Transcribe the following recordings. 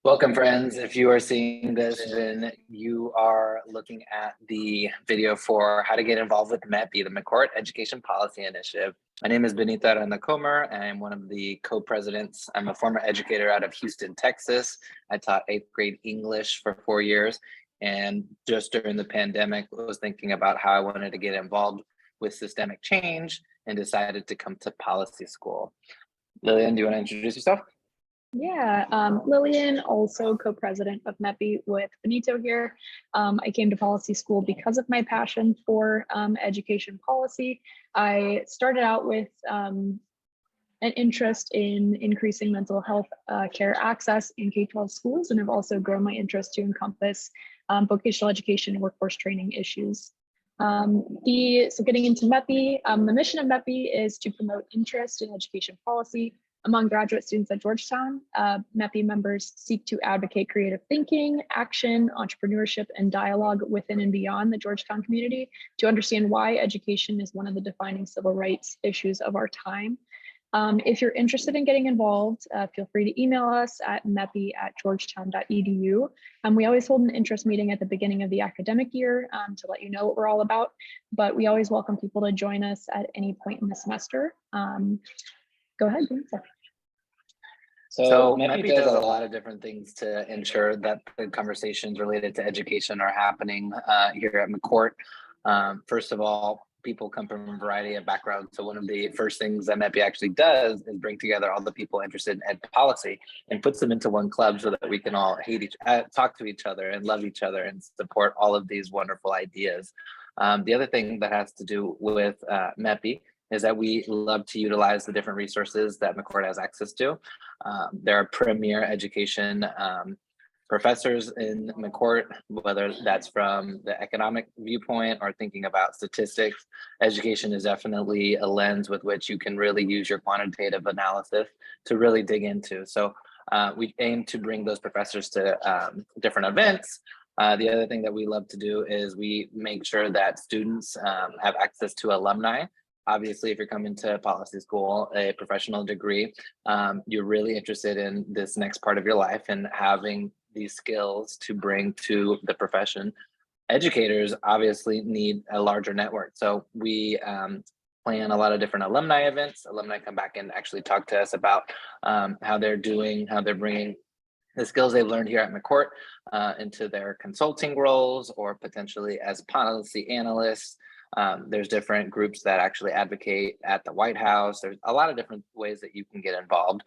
Welcome, friends. If you are seeing this, then you are looking at the video for how to get involved with MEPI, the McCourt Education Policy Initiative. My name is Benita Aranda-Comer, and I'm one of the co-presidents. I'm a former educator out of Houston, Texas. I taught 8th grade English for 4 years, and just during the pandemic, I was thinking about how I wanted to get involved with systemic change and decided to come to policy school. Lillian, do you want to introduce yourself? Yeah, Lillian, also co-president of MEPI with Benito here. I came to policy school because of my passion for education policy. I started out with an interest in increasing mental health care access in K-12 schools, and I've also grown my interest to encompass vocational education and workforce training issues. So getting into MEPI, the mission of MEPI is to promote interest in education policy among graduate students at Georgetown. MEPI members seek to advocate creative thinking, action, entrepreneurship, and dialogue within and beyond the Georgetown community to understand why education is one of the defining civil rights issues of our time. If you're interested in getting involved, feel free to email us at mepi@georgetown.edu. We always hold an interest meeting at the beginning of the academic year to let you know what we're all about, but we always welcome people to join us at any point in the semester. Go ahead, Benita. So MEPI does a lot of different things to ensure that the conversations related to education are happening here at McCourt. First of all, people come from a variety of backgrounds. So one of the first things that MEPI actually does is bring together all the people interested in ed policy and puts them into one club so that we can all talk to each other and love each other and support all of these wonderful ideas. The other thing that has to do with MEPI is that we love to utilize the different resources that McCourt has access to. There are premier education professors in McCourt, whether that's from the economic viewpoint or thinking about statistics. Education is definitely a lens with which you can really use your quantitative analysis to really dig into. So we aim to bring those professors to different events. The other thing that we love to do is we make sure that students have access to alumni. Obviously, if you're coming to policy school, a professional degree, you're really interested in this next part of your life and having these skills to bring to the profession. Educators obviously need a larger network. So we plan a lot of different alumni events. Alumni come back and actually talk to us about how they're doing, how they're bringing the skills they've learned here at McCourt into their consulting roles or potentially as policy analysts. There's different groups that actually advocate at the White House. There's a lot of different ways that you can get involved.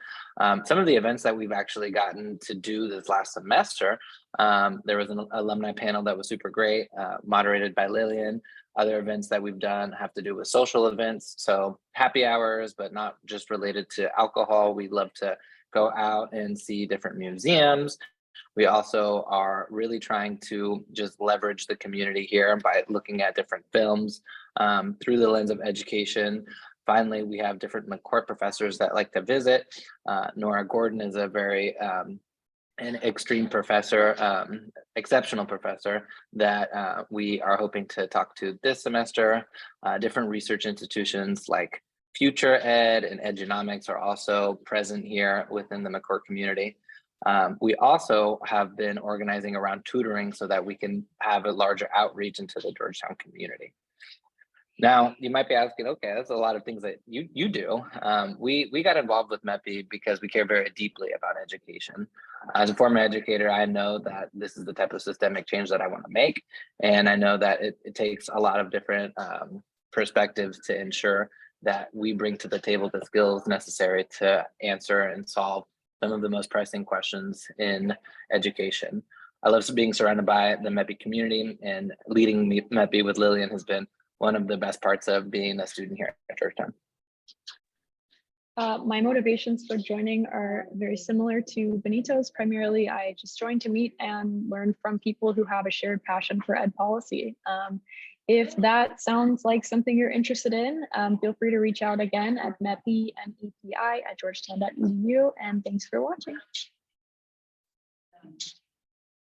Some of the events that we've actually gotten to do this last semester, there was an alumni panel that was super great, moderated by Lillian. Other events that we've done have to do with social events. So happy hours, but not just related to alcohol. We love to go out and see different museums. We also are really trying to just leverage the community here by looking at different films through the lens of education. Finally, we have different McCourt professors that like to visit. Nora Gordon is a very an extreme professor, exceptional professor that we are hoping to talk to this semester. Different research institutions like Future Ed and Edgenomics are also present here within the McCourt community. We also have been organizing around tutoring so that we can have a larger outreach into the Georgetown community. Now, you might be asking, okay, that's a lot of things that you do. We got involved with MEPI because we care very deeply about education. As a former educator, I know that this is the type of systemic change that I want to make. And I know that it takes a lot of different perspectives to ensure that we bring to the table the skills necessary to answer and solve some of the most pressing questions in education. I love being surrounded by the MEPI community, and leading MEPI with Lillian has been one of the best parts of being a student here at Georgetown. My motivations for joining are very similar to Benito's. Primarily, I just joined to meet and learn from people who have a shared passion for ed policy. If that sounds like something you're interested in, feel free to reach out again at mepi@georgetown.edu, and thanks for watching.